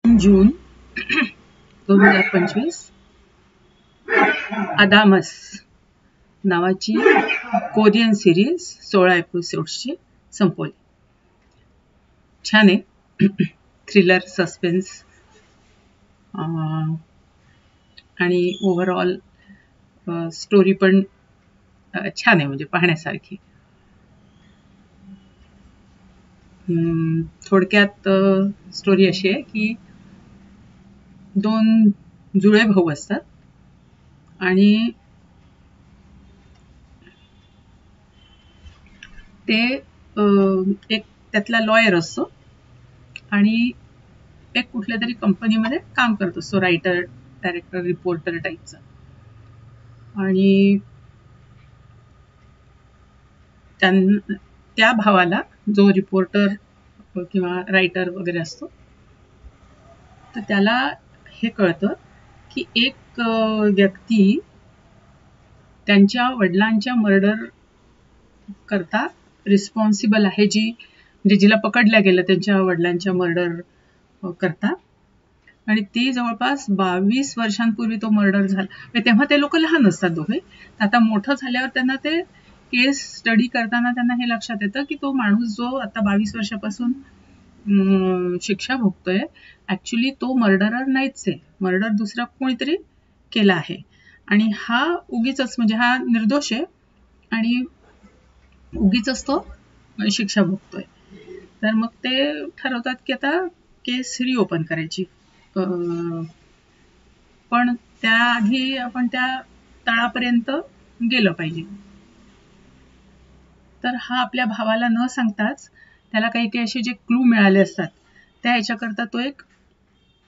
जून 2025 अदामस नावाची Korean series 16 एपिसोड्सची संपवली. छान आहे. थ्रिलर, सस्पेन्स आणि ओव्हरऑल स्टोरी पण छान आहे, म्हणजे पाहण्यासारखी. थोडक्यात स्टोरी अशी आहे की 2 जुळे भाऊ असतात आणि ते एक त्यातला लॉयर असतो आणि एक कुठल्या तरी कंपनीमध्ये काम करत असतो, रायटर, डायरेक्टर, रिपोर्टर टाईपचा. आणि त्या भावाला, जो रिपोर्टर किंवा रायटर वगैरे असतो, तर त्याला हे कळतं की एक व्यक्ती त्यांच्या वडिलांच्या मर्डर करता रिस्पॉन्सिबल आहे, म्हणजे जिला पकडल्या गेलं त्यांच्या वडिलांच्या मर्डर करता. आणि ती जवळपास 22 वर्षांपूर्वी तो मर्डर झाला. तेव्हा ते लोक लहान असतात दोघे. आता मोठं झाल्यावर त्यांना ते केस स्टडी करताना त्यांना हे लक्षात येतं की तो माणूस जो आता 22 वर्षापासून शिक्षा भोगतोय, ऍक्च्युली तो मर्डरर नाहीच आहे. मर्डर दुसरा कोणीतरी केला आहे आणि हा उगीच, म्हणजे हा निर्दोष आहे आणि उगीच तो शिक्षा भोगतोय. तर मग ते ठरवतात की आता केस रिओपन करायची. पण त्याआधी आपण त्या तळापर्यंत गेलं पाहिजे. तर हा आपल्या भावाला न सांगताच त्याला काही काही असे जे क्लू मिळाले असतात त्या ह्याच्याकरता तो एक,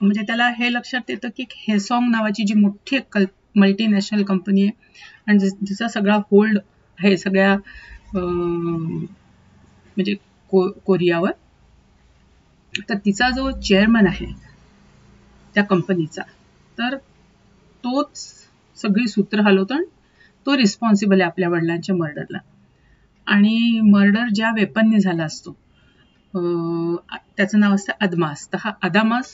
म्हणजे त्याला हे लक्षात येतं की हेसॉंग नावाची जी मोठी मल्टीनॅशनल कंपनी आहे आणि जिचा सगळा होल्ड आहे सगळ्या म्हणजे कोरियावर, तर तिचा जो चेअरमन आहे त्या कंपनीचा, तर तोच सगळी सूत्र हलवतो आणि तो रिस्पॉन्सिबल आहे आपल्या वडिलांच्या मर्डरला. आणि मर्डर ज्या वेपनने झाला असतो त्याचं नाव असतं अदमास. तर हा अदामास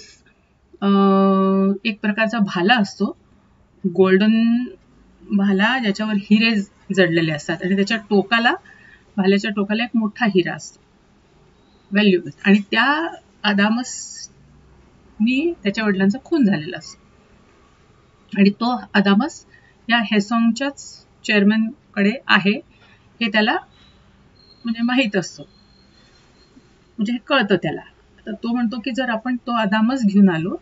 एक प्रकारचा भाला असतो, गोल्डन भाला, ज्याच्यावर हिरे जडलेले असतात आणि त्याच्या भाल्याच्या टोकाला एक मोठा हिरा असतो, व्हॅल्युएबल. आणि त्या अदामसनी त्याच्या वडिलांचा खून झालेला असतो आणि तो अदामस या हेसॉंगच्याच चेअरमॅन कडे आहे हे त्याला म्हणजे माहित असतो, म्हणजे हे कळतं त्याला. तर तो म्हणतो की जर आपण तो अदामस घेऊन आलो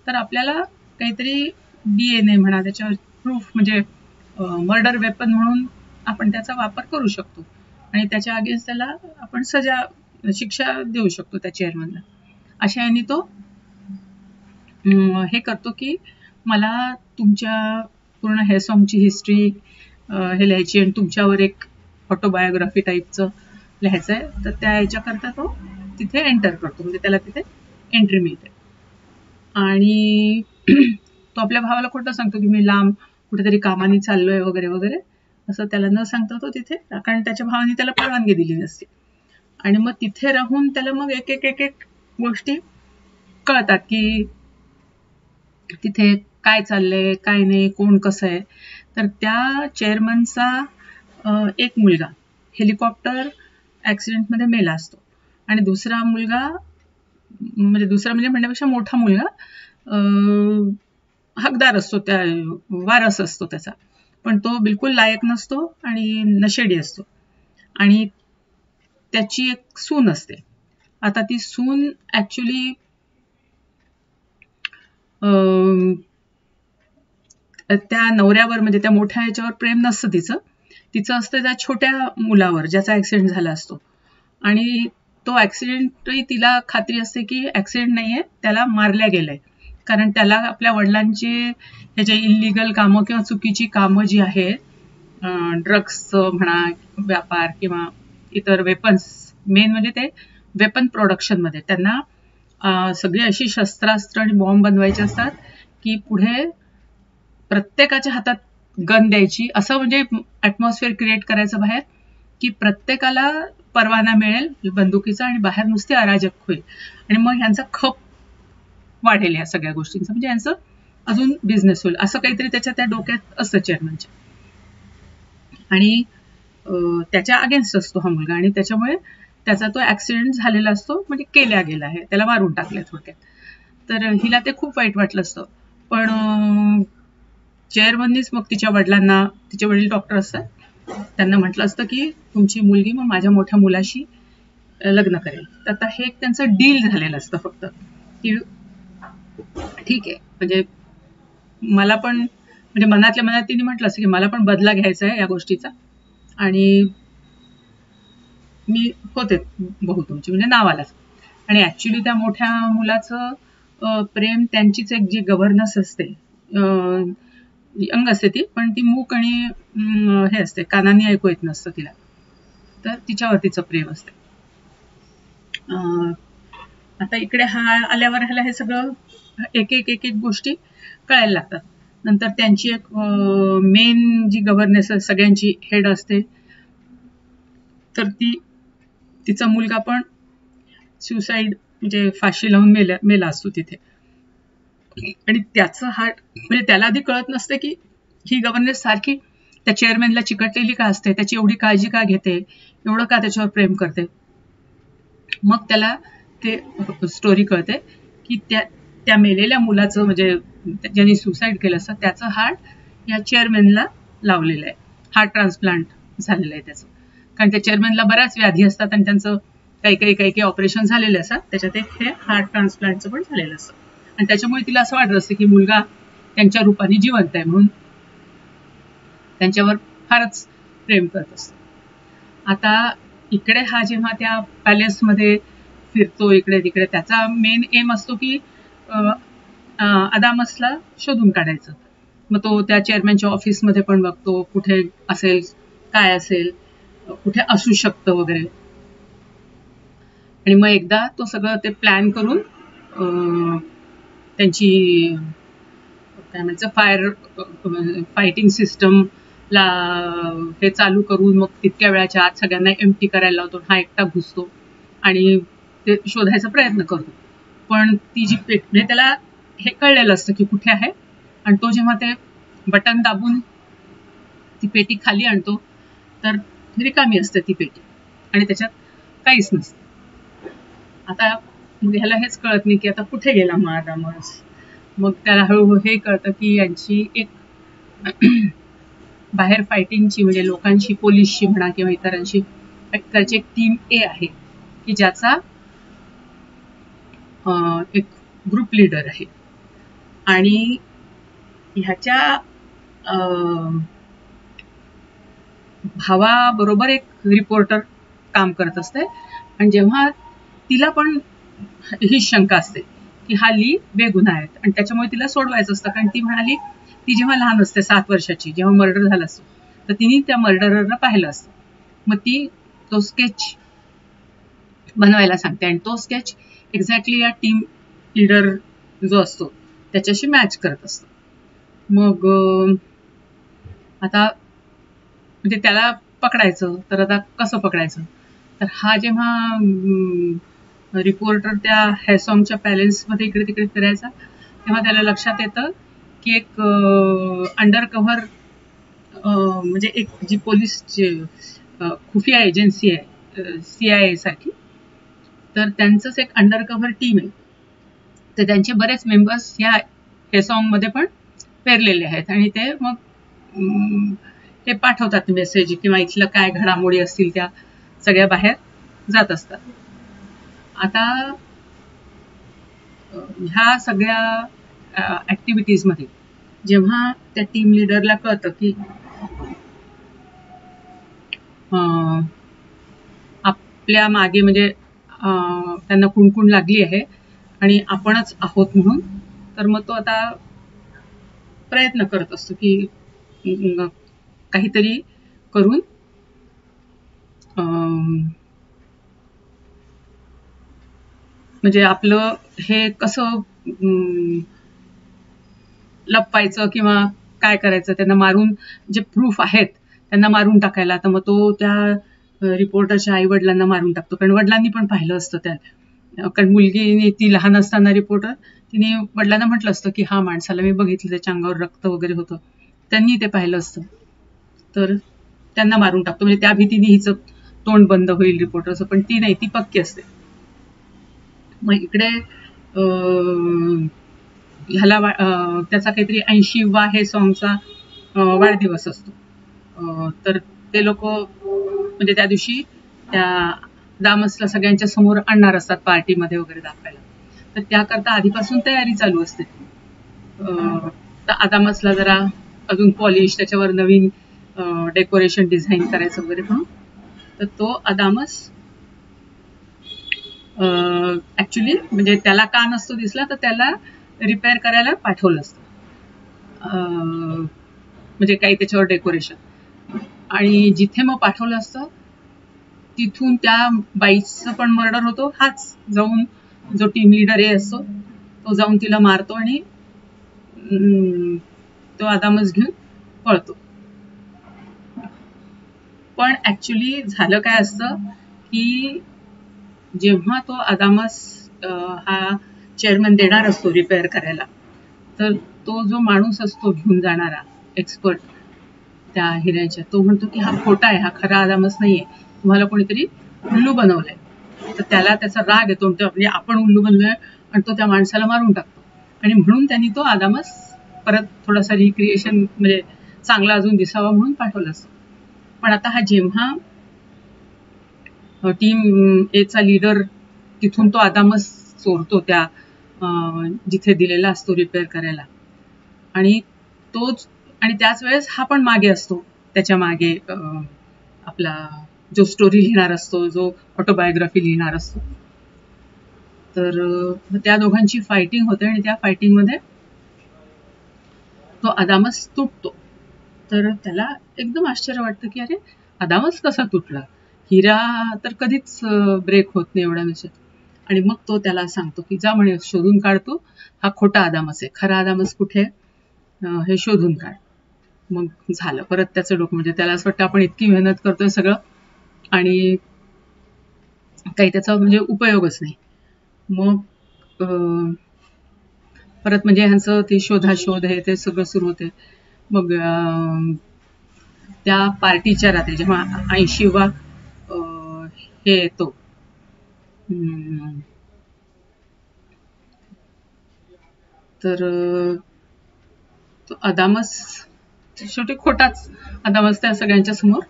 तर आपल्याला काहीतरी DNA म्हणा, त्याच्यावर प्रूफ, म्हणजे मर्डर वेपन म्हणून आपण त्याचा वापर करू शकतो आणि त्याच्या अगेन्स्ट त्याला आपण शिक्षा देऊ शकतो त्या चेअरमनला. अशा यांनी तो हे करतो की मला तुमच्या पूर्ण हेसॉंगची हिस्ट्री हे लिहायची आणि तुमच्यावर एक ऑटोबायोग्राफी टाईपचं लिहायचं आहे. तर त्या ह्याच्याकरता तो तिथे एंटर करतो, म्हणजे त्याला तिथे एंट्री मिळते. आणि तो आपल्या भावाला खोटं सांगतो की मी लांब कुठेतरी कामाने चाललोय वगैरे वगैरे, असं त्याला न सांगता तो तिथे, कारण त्याच्या भावाने त्याला परवानगी दिली नसते. आणि मग तिथे राहून त्याला मग एक एक एक एक गोष्टी कळतात की तिथे काय चाललंय, काय नाही, कोण कसं आहे. तर त्या चेअरमनचा एक मुलगा हेलिकॉप्टर ऍक्सिडेंटमध्ये मेला असतो आणि दुसरा म्हणजे म्हणण्यापेक्षा मोठा मुलगा हकदार असतो, त्या वारस असतो त्याचा, पण तो बिलकुल लायक नसतो आणि नशेडी असतो. आणि त्याची एक सून असते. आता ती सून ऍक्च्युली त्या नवऱ्यावर, म्हणजे त्या मोठ्या ह्याच्यावर प्रेम नसतं तिचं असतं त्या छोट्या मुलावर ज्याचा ऍक्सिडेंट झाला असतो. आणि तो ऍक्सिडेंटही तिला खात्री असते की ऍक्सिडेंट नाहीये, त्याला मारल्या गेलंय, कारण त्याला आपल्या वडिलांचे ह्याचे इलिगल कामं किंवा चुकीची कामं जी आहेत, ड्रग्सचं म्हणा, व्यापार किंवा इतर वेपन्स, मेन म्हणजे ते वेपन प्रोडक्शनमध्ये त्यांना सगळी अशी शस्त्रास्त्र आणि बॉम्ब बनवायचे असतात की पुढे प्रत्येकाच्या हातात गन द्यायची, असं म्हणजे ऍटमॉस्फिअर क्रिएट करायचं बाहेर की प्रत्येकाला परवाना मिळेल बंदुकीचा आणि बाहेर नुसती अराजक होईल. आणि मग ह्यांचा खप वाढेल ह्या सगळ्या गोष्टींचं, म्हणजे यांचं अजून बिझनेस होईल असं काहीतरी त्याच्या त्या डोक्यात असतं चेअरमनच्या. आणि त्याच्या अगेन्स्ट असतो हा मुलगा आणि त्याच्यामुळे त्याचा तो ऍक्सिडेंट झालेला असतो, म्हणजे केल्या गेला आहे, त्याला मारून टाकलंय थोडक्यात. तर हिला ते खूप वाईट वाटलं असतं. पण चेअरमननीच मग तिच्या वडिलांना, तिचे वडील डॉक्टर असतात, त्यांना म्हटलं असतं की तुमची मुलगी मग माझ्या मोठ्या मुलाशी लग्न करेल. तर आता हे त्यांचं डील झालेलं असतं फक्त की ठीक आहे, म्हणजे मला पण, म्हणजे मनातल्या मनात तिने म्हटलं असं की मला पण बदला घ्यायचा आहे या गोष्टीचा आणि मी होते बहू तुमची, म्हणजे नावालाच. आणि ऍक्च्युली त्या मोठ्या मुलाचं प्रेम त्यांचीच एक जी गव्हर्नस असते, यंग असते ती, पण ती मूक आणि हे असते, कानाने ऐकू येत नसतं तिला, तर तिच्यावर तिचं प्रेम असते. आता इकडे हा आल्यावर ह्याला हे सगळं एक एक एक एक गोष्टी कळायला लागतात. नंतर त्यांची एक मेन जी गव्हर्नन्स सगळ्यांची हेड असते, तर तिचा मुलगा पण सुसाईड म्हणजे फाशी लावून मेला असतो तिथे. आणि त्याचं हार्ट, म्हणजे त्याला आधी कळत नसते की ही गव्हर्नन्स सारखी त्या चेअरमॅनला चिकटलेली का असते, त्याची एवढी काळजी का घेते, एवढं का त्याच्यावर प्रेम करते. मग त्याला ते स्टोरी कळते की त्या मेलेल्या मुलाचं, म्हणजे ज्यांनी सुसाईड केलं असतं, त्याचं हार्ट या चेअरमॅनला लावलेलं आहे, हार्ट ट्रान्सप्लांट झालेलं आहे त्याचं. कारण त्या चेअरमॅनला बऱ्याच व्याधी असतात आणि त्यांचं काही ऑपरेशन झालेले असतात, त्याच्यात एक हे हार्ट ट्रान्सप्लांटचं पण झालेलं असतं. आणि त्याच्यामुळे तिला असं वाटत असतं की मुलगा त्यांच्या रूपाने जिवंत आहे, म्हणून त्यांच्यावर फारच प्रेम करत असतो. आता इकडे हा जेव्हा त्या पॅलेसमध्ये फिरतो इकडे तिकडे, त्याचा मेन एम असतो की अदामसला शोधून काढायचं. मग तो त्या चेअरमॅनच्या ऑफिसमध्ये पण बघतो, कुठे असेल, काय असेल, कुठे असू शकतं वगैरे. आणि मग एकदा तो सगळं ते प्लॅन करून त्यांची काय म्हणायचं फायटिंग सिस्टमला हे चालू करून मग तितक्या वेळाच्या आत सगळ्यांना एम्प्टी करायला लावतो. हा एकटा घुसतो आणि ते शोधायचा प्रयत्न करतो. पण ती जी पेटी, म्हणजे त्याला हे कळलेलं असतं की कुठे आहे, आणि तो जेव्हा ते बटन दाबून ती पेटी खाली आणतो तर रिकामी असते ती पेटी आणि त्याच्यात काहीच नसतं. आता मग ह्याला हेच कळत नाही की आता कुठे गेला मग अदामस. मग त्याला हळूहळू हे कळतं की यांची एक बाहेर फायटिंगची, म्हणजे लोकांची, पोलीसची म्हणा किंवा इतरांची, त्याची एक टीम ए आहे की ज्याचा एक ग्रुप लीडर आहे. आणि ह्याच्या भावाबरोबर एक रिपोर्टर काम करत असते. आणि जेव्हा तिला पण ही शंका असते की हा ली बेगुन्हा आहेत आणि त्याच्यामुळे तिला सोडवायचं असतं. कारण ती म्हणाली, ती जेव्हा लहान असते 7 वर्षाची, जेव्हा मर्डर झाला असतो, तर तिने त्या मर्डररला पाहिलं असतं. मग ती तो स्केच बनवायला सांगते आणि तो स्केच एक्झॅक्टली या टीम लीडर जो असतो त्याच्याशी मॅच करत असतो. मग आता म्हणजे त्याला पकडायचं, तर आता कसं पकडायचं, तर हा जेव्हा रिपोर्टर त्या हॅसॉंगच्या पॅलेसमध्ये इकडे तिकडे फिरायचा, तेव्हा त्याला लक्षात येतं की एक अंडर कव्हर, म्हणजे एक जी पोलीस खुफिया एजन्सी आहे, CIA सारखी, तर त्यांचंच एक अंडर कव्हर टीम आहे. तर त्यांचे बरेच मेंबर्स ह्या हॅसॉंगमध्ये पण पेरलेले आहेत आणि ते मग हे पाठवतात मेसेज किंवा इथलं काय घडामोडी असतील त्या सगळ्या बाहेर जात असतात. आता ह्या सगळ्या ऍक्टिव्हिटीजमध्ये जेव्हा त्या टीम लिडरला कळतं की आपल्या मागे, म्हणजे त्यांना कुणकुण लागली आहे आणि आपणच आहोत म्हणून, तर मग तो आता प्रयत्न करत असतो की काहीतरी करून म्हणजे आपलं हे कसं लपवायचं किंवा काय करायचं, त्यांना मारून, जे प्रूफ आहेत त्यांना मारून टाकायला. तर मग तो त्या रिपोर्टरच्या आई वडिलांना मारून टाकतो, कारण वडिलांनी पण पाहिलं असतं कारण मुलगी ती लहान असताना रिपोर्टर तिने वडिलांना म्हटलं असतं की हा माणसाला मी बघितलं, त्याच्या अंगावर रक्त वगैरे होतं, त्यांनी ते पाहिलं असतं तर त्यांना मारून टाकतो, म्हणजे त्या भीतीने हिचं तोंड बंद होईल रिपोर्टरचं. पण ती नाही, ती पक्की असते. मग इकडे ह्याला त्याचा काहीतरी 80वा हे सॉंगचा वाढदिवस असतो. तर ते लोक म्हणजे त्या दिवशी त्या दामसला सगळ्यांच्या समोर आणणार असतात पार्टीमध्ये वगैरे दाखवायला. तर त्याकरता आधीपासून तयारी चालू असते. तर आदामसला जरा अजून पॉलिश, त्याच्यावर नवीन डेकोरेशन डिझाईन करायचं वगैरे म्हणून. तर तो आदामस ऍक्च्युली म्हणजे त्याला का नसतो दिसला, तर त्याला रिपेअर करायला पाठवलं असतं, म्हणजे काही त्याच्यावर डेकोरेशन. आणि जिथे मग पाठवलं असतं तिथून त्या बाईचं पण मर्डर होतो. हाच जाऊन जो टीम लीडर असतो तो जाऊन तिला मारतो आणि तो आदामस घेऊन पळतो. पण ऍक्च्युली झालं काय असतं की जेव्हा तो आदामस हा चेअरमन देणार असतो रिपेअर करायला, तर तो जो माणूस असतो घेऊन जाणारा एक्सपर्ट त्या हिऱ्याच्या, तो म्हणतो की हा खोटा आहे, हा खरा आदामस नाहीये, तुम्हाला कोणीतरी उल्लू बनवलंय. तर त्याला त्याचा राग येतो, म्हणजे आपण उल्लू बनलोय, आणि तो त्या माणसाला मारून टाकतो. आणि म्हणून त्यांनी तो आदामस परत थोडासा रिक्रिएशन म्हणजे चांगला अजून दिसावा म्हणून पाठवला असतो. पण आता हा जेव्हा टीम एचा लीडर तिथून तो आदामस चोरतो त्या जिथे दिलेला असतो रिपेअर करायला, आणि तोच आणि त्याच वेळेस हा पण मागे असतो, त्याच्या मागे आपला जो स्टोरी लिहिणार असतो, जो ऑटोबायोग्राफी लिहिणार असतो. तर त्या दोघांची फायटिंग होते आणि त्या फायटिंगमध्ये तो आदामस तुटतो. तर त्याला एकदम आश्चर्य वाटतं की अरे आदामस कसा तुटला, हिरा तर कधीच ब्रेक होत नाही एवढ्या दिवसात. आणि मग तो त्याला सांगतो की जा म्हणे शोधून काढतो, हा खोटा आदामस आहे, खरा आदामस कुठे हे शोधून काढ. मग झालं परत त्याचं डोकं, म्हणजे त्याला असं वाटतं आपण इतकी मेहनत करतोय सगळं आणि काही त्याचा म्हणजे उपयोगच नाही. मग परत म्हणजे ह्यांचं ते शोधाशोध हे ते सगळं सुरू होते. मग त्या पार्टीच्या रात्री जेव्हा 80वा हे येतो, तर तो आदामस शेवटी खोटाच आदामस त्या सगळ्यांच्या समोर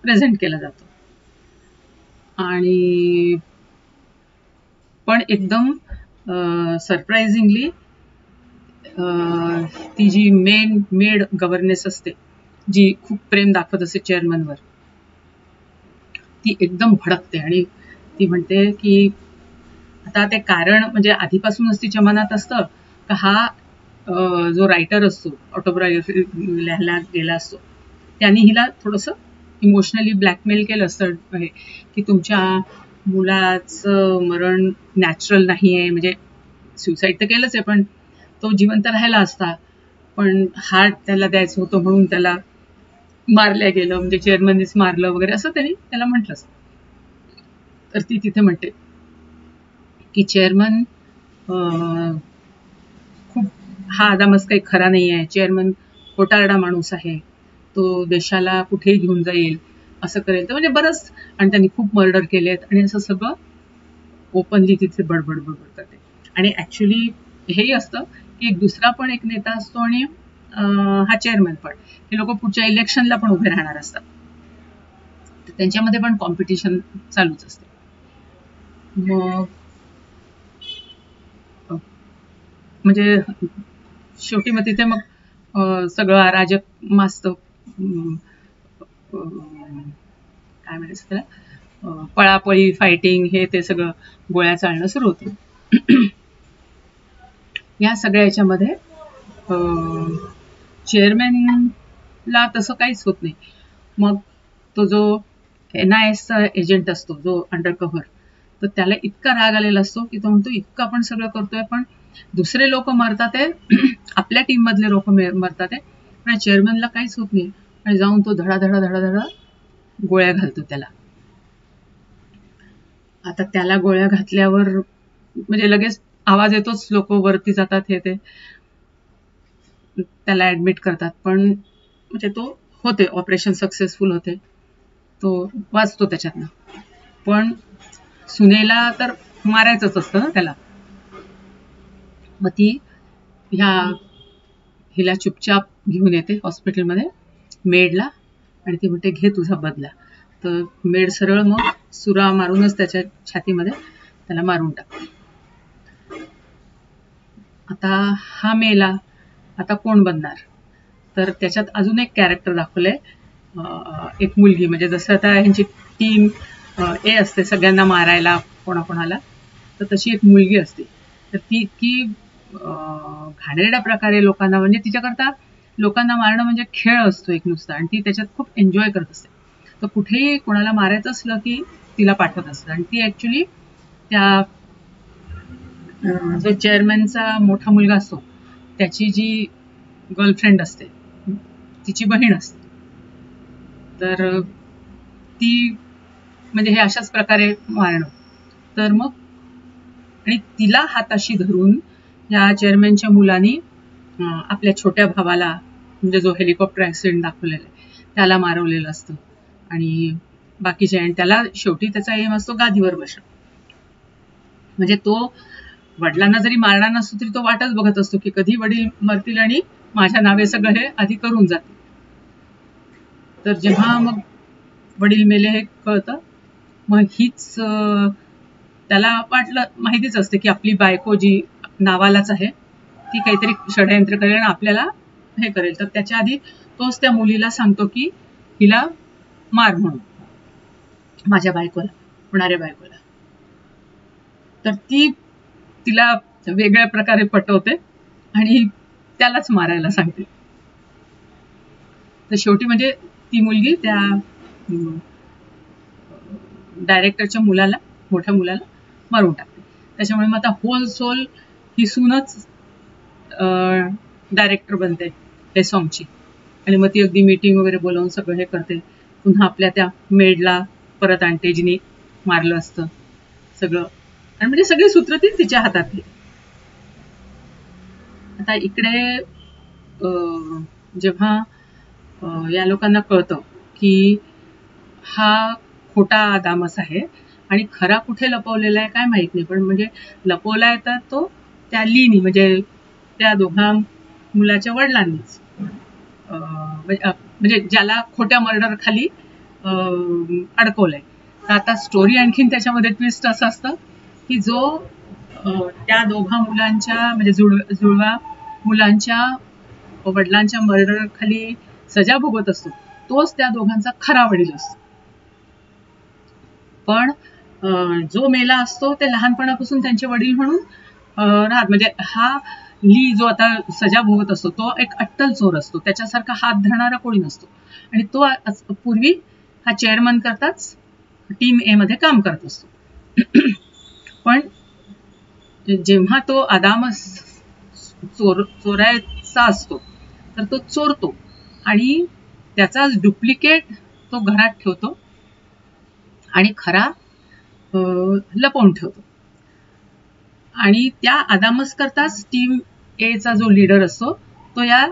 प्रेझेंट केला जातो. आणि पण एकदम सरप्राइझिंगली ती जी मेड गव्हर्नेस असते, जी खूप प्रेम दाखवत असते चेअरमनवर, ती एकदम भडकते आणि ती म्हणते की आता ते कारण म्हणजे आधीपासूनच तिच्या मनात असतं का हा जो रायटर असतो, ऑटोबायोग्राफी लिहायला गेला असतो, त्यांनी हिला थोडंसं इमोशनली ब्लॅकमेल केलं असतं की तुमच्या मुलाचं मरण नॅचरल नाही आहे, म्हणजे सुसाईड तर केलंच आहे पण तो जिवंत राहायला असता, पण हार्ट त्याला द्यायचं होतं म्हणून त्याला मारल्या गेलं, म्हणजे चेअरमननीच मारलं वगैरे असं त्यांनी त्याला म्हटलं असतं. तर ती तिथे म्हणते की चेअरमन खूप हा आदामस काही खरा नाही आहे, चेअरमन खोटारडा माणूस आहे, तो देशाला कुठेही घेऊन जाईल, असं करेल, तर म्हणजे बरंच, आणि त्यांनी खूप मर्डर केलेत आणि असं सगळं ओपनली तिथे बडबड करते. आणि ऍक्च्युली हेही असतं की एक दुसरा पण एक नेता असतो आणि हा चेअरमन पण, हे लोक पुढच्या इलेक्शनला पण उभे राहणार असतात, तर त्यांच्यामध्ये पण कॉम्पिटिशन चालूच असते. मग म्हणजे शेवटी मग तिथे मग सगळं अराजक मास्त काय म्हणायचं त्याला, पळापळी, फायटिंग, हे ते सगळं गोळ्या चालणं सुरू होतं. या सगळ्या याच्यामध्ये चेअरमॅनला तसं काहीच होत नाही. मग तो जो NISचा एजंट असतो, जो अंडरकव्हर, तर त्याला इतका राग आलेला असतो की तो म्हणतो इतकं आपण सगळं करतोय पण दुसरे लोक मरतात आहे, आपल्या टीम मधले लोक मरतात आहे, पण चेअरमॅनला काहीच होत नाही, आणि जाऊन तो धडाधडा गोळ्या घालतो त्याला. आता त्याला गोळ्या घातल्यावर म्हणजे लगेच आवाज येतोच, लोक वरती जातात, हे ते त्याला ऍडमिट करतात, पण म्हणजे तो होते, ऑपरेशन सक्सेसफुल होते, तो वाचतो त्याच्यातनं. पण सुनेला तर मारायचंच असतं ना त्याला. मग ती हिला चुपचाप घेऊन येते हॉस्पिटलमध्ये मेडला, आणि ती म्हणते घे तुझा बदला. तर मेड सरळ मग सुरा मारूनच त्याच्या छातीमध्ये त्याला मारून टाकते. आता हा मेला, आता कोण बनणार? तर त्याच्यात अजून एक कॅरेक्टर दाखवलंय, एक मुलगी, म्हणजे जसं आता ह्यांची टीम ए असते सगळ्यांना मारायला कोणाकोणाला, तर तशी एक मुलगी असते. तर ती इतकी घाणेरड्या प्रकारे लोकांना, म्हणजे तिच्याकरता लोकांना मारणं म्हणजे खेळ असतो एक नुसता, आणि ती त्याच्यात खूप एन्जॉय करत असते. तर कुठेही कोणाला मारायचं असलं की तिला पाठवत असतं. आणि ती ऍक्च्युली त्या जो चेअरमॅनचा मोठा मुलगा असतो त्याची जी गर्लफ्रेंड असते, तिची बहीण असते. तर ती म्हणजे हे अशाच प्रकारे मारणं. तर मग आणि तिला हाताशी धरून या चेअरमॅनच्या मुलांनी आपल्या छोट्या भावाला, म्हणजे जो हेलिकॉप्टर ऍक्सिडेंट दाखवलेला आहे त्याला मारवलेलं असतं. आणि बाकीचे, आणि त्याला शेवटी त्याचा एम असतो गादीवर बसणं. म्हणजे तो वडिलांना जरी मारणार नसतो तरी तो वाटच बघत असतो की कधी वडील मरतील आणि माझ्या नावे सगळं हे आधी करून जातील. तर जेव्हा मग वडील मेले हे कळतं, मग हीच त्याला वाटलं, माहितीच असते की आपली बायको जी नावालाच आहे ती काहीतरी षडयंत्र करेल आणि आपल्याला हे करेल. तर त्याच्या आधी तोच त्या मुलीला सांगतो की हिला मार म्हणून, माझ्या बायकोला, होणाऱ्या बायकोला. तर ती तिला वेगळ्या प्रकारे पटवते आणि त्यालाच मारायला सांगते. तर शेवटी म्हणजे ती मुलगी त्या डायरेक्टरच्या मुलाला, मोठ्या मुलाला मारून टाकते. त्याच्यामुळे मग आता होल सोल ही सूनच डायरेक्टर बनते हे सॉंगची. आणि मग ती अगदी मीटिंग वगैरे बोलावून सगळं हे करते. पुन्हा आपल्या त्या मेडला परत आणते जिने मारलं असतं सगळं, आणि म्हणजे सगळी सूत्र ती तिच्या हातातली. आता इकडे जेव्हा या लोकांना कळतं की हा खोटा आदामस आहे आणि खरा कुठे लपवलेला आहे काय माहित नाही, पण म्हणजे लपवलाय तर तो त्या लीनी, म्हणजे त्या दोघा मुलाच्या वडिलांनीच, म्हणजे ज्याला खोट्या मर्डर खाली अडकवलंय. तर आता स्टोरी आणखीन त्याच्यामध्ये ट्विस्ट असं असतं की जो त्या दोघा मुलांच्या, म्हणजे जुळवा मुलांच्या वडिलांच्या मर्डर खाली सजा भोगत असतो तोच त्या दोघांचा खरा वडील असतो. पण जो मेला असतो ते लहानपणापासून त्यांचे वडील म्हणून राहत, म्हणजे हा ली जो आता सजा भोगत असतो तो एक अट्टल चोर असतो, त्याच्यासारखा हात धरणारा कोणी नसतो. आणि तो पूर्वी हा चेअरमन करताच टीम ए मध्ये काम करत असतो. पण जेव्हा तो आदामस चोरायचा असतो तर तो चोरतो आणि त्याचाच डुप्लिकेट तो घरात ठेवतो आणि खरा लपवून ठेवतो. आणि त्या आदामस करताच टीम ए चा जो लीडर असतो तो या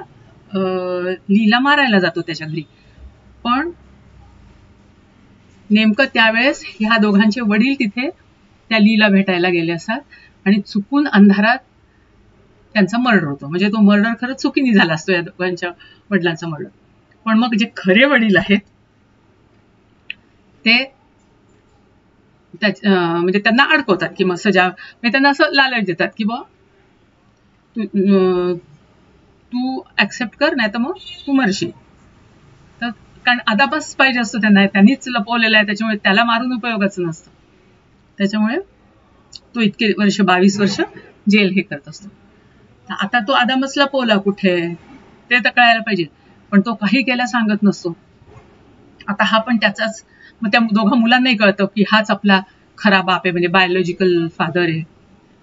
लीला मारायला जातो त्याच्या घरी. पण नेमकं त्यावेळेस ह्या दोघांचे वडील तिथे त्या लीला भेटायला गेले असतात आणि चुकून अंधारात त्यांचा मर्डर होतो. म्हणजे तो मर्डर खरंच चुकीने झाला असतो या दोघांच्या वडिलांचा मर्डर. पण मग जे खरे वडील आहेत ते म्हणजे त्यांना अडकवतात की मग सजा, म्हणजे त्यांना असं लालच देतात की बा तू ऍक्सेप्ट कर, नाही तर मग तू मरशील. तर कारण आदाबस पाहिजे असतो त्यांना, त्यांनीच लपवलेला आहे, त्याच्यामुळे त्याला मारून उपयोगाचं नसतं. त्याच्यामुळे तो इतके वर्ष, 22 वर्ष जेल हे करत असतो. आता तो आदामस लपवला कुठे ते तर कळायला पाहिजे, पण तो काही केला सांगत नसतो. आता हा पण त्याचाच, मग त्या दोघा मुलांनाही कळतं की हाच आपला खरा बाप आहे, म्हणजे बायोलॉजिकल फादर आहे.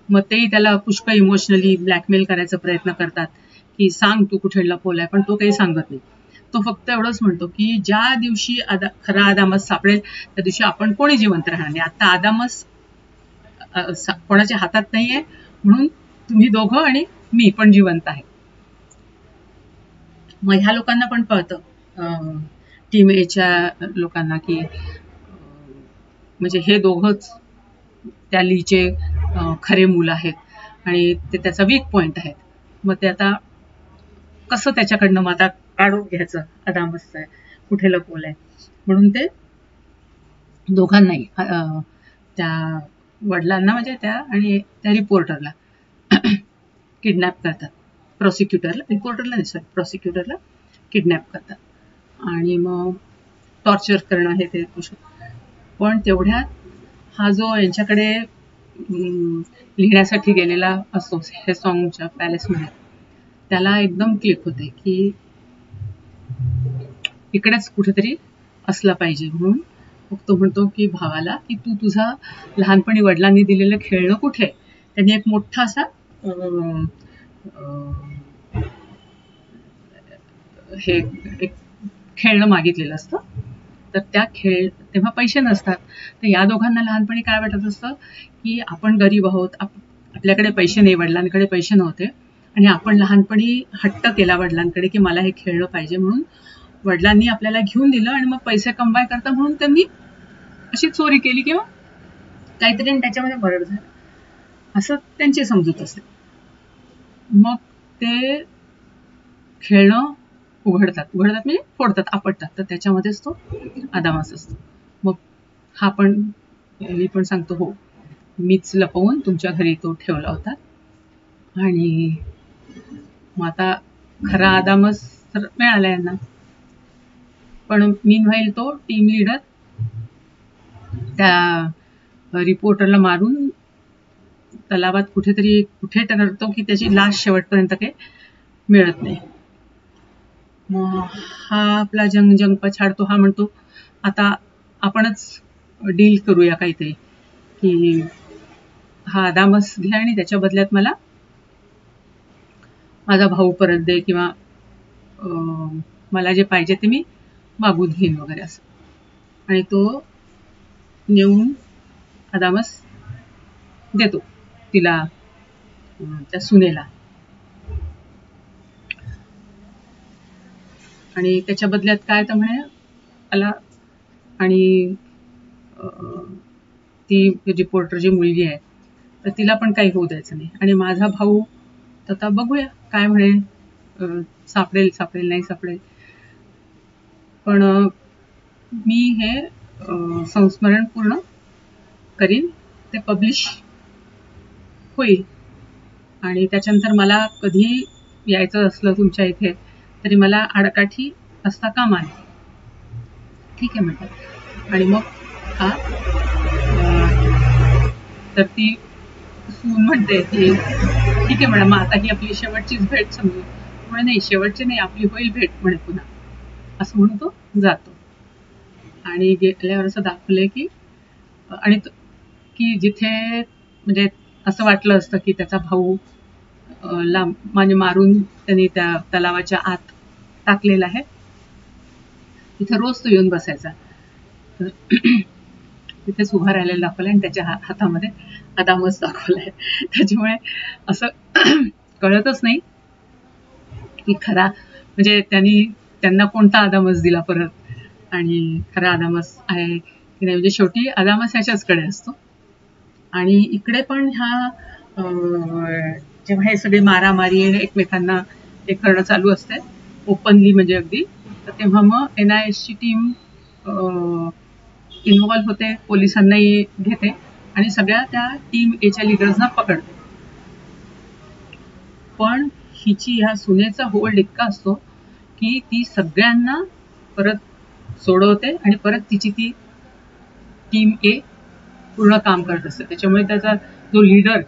मग तेही त्याला पुष्कळ इमोशनली ब्लॅकमेल करायचा प्रयत्न करतात की सांग तू कुठे लपवलाय, पण तो काही सांगत नाही. तो फक्त एवढंच म्हणतो की ज्या दिवशी खरा आदामस सापडेल त्या दिवशी आपण कोणी जिवंत राहणार नाही. आता आदामस कोणाच्या हातात नाहीये, म्हणून तुम्ही दोघं आणि मी पण जिवंत आहे. मग ह्या लोकांना पण कळतं, टीम एच्या लोकांना, की म्हणजे हे दोघंच त्या लीचे खरे मूल आहेत आणि ते त्याचा वीक पॉइंट आहेत. मग ते आता कसं त्याच्याकडनं मग आता काढून घ्यायचं, अदामसचं आहे, कुठे लपवलंय, म्हणून ते दोघांनाही त्या वडिलांना म्हणजे त्या आणि त्या रिपोर्टरला किडनॅप करतात. रिपोर्टरला नाही, प्रॉसिक्युटरला किडनॅप करतात आणि मग टॉर्चर करणं हे ते. पण तेवढ्यात हा जो यांच्याकडे लिहिण्यासाठी गेलेला असतो हे सॉंगच्या पॅलेसमध्ये, त्याला एकदम क्लिक होते की इकडेच कुठेतरी असला पाहिजे. म्हणून मग तो म्हणतो की भावाला की तू तुझा लहानपणी वडिलांनी दिलेलं खेळणं कुठे. त्यांनी एक मोठा असा हे एक खेळणं मागितलेलं असतं. तर त्या तेव्हा पैसे नसतात. तर या दोघांना लहानपणी काय वाटत असतं की आपण गरीब आहोत, आपल्याकडे पैसे नाही, वडिलांकडे पैसे नव्हते आणि आपण लहानपणी हट्ट केला वडिलांकडे की मला हे खेळणं पाहिजे, म्हणून वडिलांनी आपल्याला घेऊन दिलं आणि मग पैसे कमवाय करता म्हणून त्यांनी अशी चोरी केली किंवा काहीतरी त्याच्यामध्ये मर्डर झालं, असं त्यांची समजूत असते. मग ते खेळणं उघडतात म्हणजे फोडतात, आपटतात. तर त्याच्यामध्येच तो अदामस असतो. मग हा पण सांगतो, हो मीच लपवून तुमच्या घरी तो ठेवला होता. आणि मग आता खरा अदामस तर मिळाला यांना. पण मीनव्हाईल तो टीम लीडर त्या रिपोर्टरला मारून तलावात कुठे ठरतो की त्याची लाश शेवटपर्यंत काही मिळत नाही. मग हा आपला जंग पछाडतो. हा म्हणतो आता आपणच डील करूया काहीतरी, की हा अदामस घ्या आणि त्याच्या बदल्यात मला माझा भाऊ परत दे, किंवा मला जे पाहिजे ते मी मागून घेईन वगैरे असं. आणि तो नेऊन अदामस देतो तिला, त्या सुनेला. आणि त्याच्या बदल्यात काय तर म्हणे मला, आणि ती रिपोर्टर जी मुलगी आहे तर तिला पण काही होऊ द्यायचं नाही, आणि माझा भाऊ आता बघूया काय म्हणे, सापडेल नाही सापडेल, पण मी हे संस्मरण पूर्ण करीन, ते पब्लिश होईल, आणि त्याच्यानंतर मला कधी यायचं असलं तुमच्या इथे तरी मला आडकाठी असता कामा नये. ठीक आहे म्हणतात. आणि मग हा तर ती सून म्हणते की ठीक आहे मॅडम, आता ही आपली शेवटचीच भेट समजू. म्हणे नाही, शेवटची नाही, आपली होईल भेट म्हणे पुन्हा, असं म्हणून तो जातो. आणि गेल्यावर असं दाखवलंय की आणि की जिथे म्हणजे असं वाटलं असतं की त्याचा भाऊ म्हणजे मारून त्यांनी त्या तलावाच्या आत टाकलेला आहे, तिथे रोज तो येऊन बसायचा. तिथेच उभा राहिलेला दाखवलाय आणि त्याच्या हातामध्ये अदामस दाखवलाय. त्याच्यामुळे असं कळतच नाही की खरा म्हणजे त्यांना कोणता अदामस दिला परत, आणि खरा अदामस आहे की नाही. म्हणजे शेवटी अदामस ह्याच्याचकडे असतो. आणि इकडे पण ह्या जेव्हा हे सगळे मारामारी एकमेकांना हे करणं चालू असते ओपनली, म्हणजे अगदी, तर तेव्हा मग NIS ची टीम इन्व्हॉल्व्ह होते, पोलिसांनाही घेते आणि सगळ्या त्या टीम एच्या लिडर्सना पकडते. पण हिची ह्या सुनेचा होल्ड इतका असतो की ती सगळ्यांना परत सोडवते आणि परत तिची ती टीम ए पूर्ण काम करत असते. त्याच्यामुळे त्याचा जो लीडर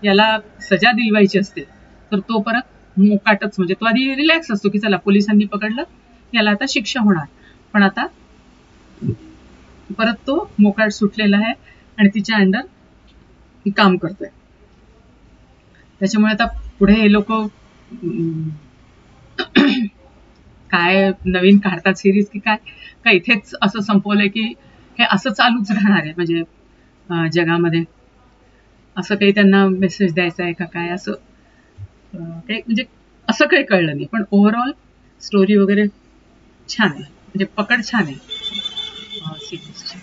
याला सजा दिलवायची असते, तर तो परत मोकाटच, म्हणजे तो आधी रिलॅक्स असतो की चला पोलिसांनी पकडलं, याला आता शिक्षा होणार, पण आता परत तो मोकाट सुटलेला आहे आणि तिच्या अंडर काम करतोय. त्याच्यामुळे आता पुढे हे लोक काय नवीन काढतात सिरीज की काय इथेच असं संपवलंय की हे असं चालूच राहणार आहे म्हणजे जगामध्ये, असं काही त्यांना मेसेज द्यायचा आहे का काय असं काही म्हणजे असं काही कळलं नाही. पण ओव्हरऑल स्टोरी वगैरे छान आहे, म्हणजे पकड छान आहे सिरीजची.